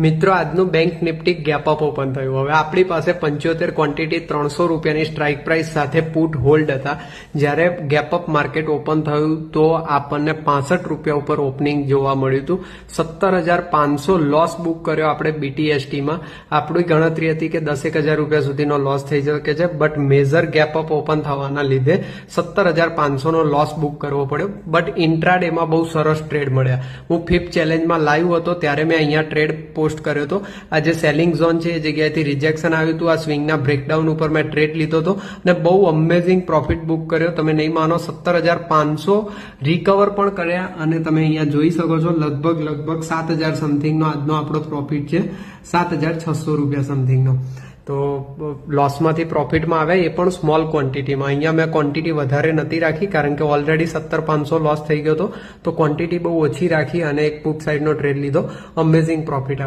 મિત્રો આજનું bank Nifty gap up open થયું। હવે આપણી પાસે 75 ક્વોન્ટિટી 300 રૂપિયાની સ્ટ્રાઇક પ્રાઇસ સાથે પુટ હોલ્ડ હતા। જ્યારે ગેપ અપ માર્કેટ ઓપન થયું તો આપણને 65 રૂપિયા ઉપર ઓપનિંગ જોવા મળ્યું હતું। 17,500 લોસ બુક કર્યો આપણે BTST માં। આપણી ગણતરી હતી કે 10,000 રૂપિયા સુધીનો લોસ થઈ શકે છે, but major gap up open થવાના લીધે 17,500 નો લોસ બુક કરવો પડ્યો। બટ ઇન્ટ્રાડેમાં બહુ સરસ ટ્રેડ મળ્યા। હું 5th ચેલેન્જમાં લાઈવ હતો ત્યારે મેં અહીંયા ટ્રેડ પોસ્ટ કર્યો હતો। આ જે સેલિંગ ઝોન છે એ જગ્યાએથી રિજેક્શન આવ્યું હતું। આ સ્વિંગના બ્રેકડાઉન ઉપર મેં ટ્રેડ લીધો હતો અને બહુ અમેઝિંગ પ્રોફિટ બુક કર્યો। તમે નહીં માનો, 17,500 રિકવર પણ કર્યા અને તમે અહીંયા જોઈ શકો છો લગભગ 7,000 સમથિંગનો આજનો આપણો પ્રોફિટ છે, 7,600 રૂપિયા સમથિંગનો। તો લોસમાંથી પ્રોફિટમાં આવે એ પણ સ્મોલ ક્વોન્ટિટીમાં। અહીંયા મેં ક્વોન્ટિટી વધારે નથી રાખી કારણ કે ઓલરેડી 17,500 લોસ થઈ ગયો હતો, તો ક્વોન્ટિટી બહુ ઓછી રાખી અને એક પુટ સાઇડનો ટ્રેડ લીધો, અમેઝિંગ પ્રોફિટ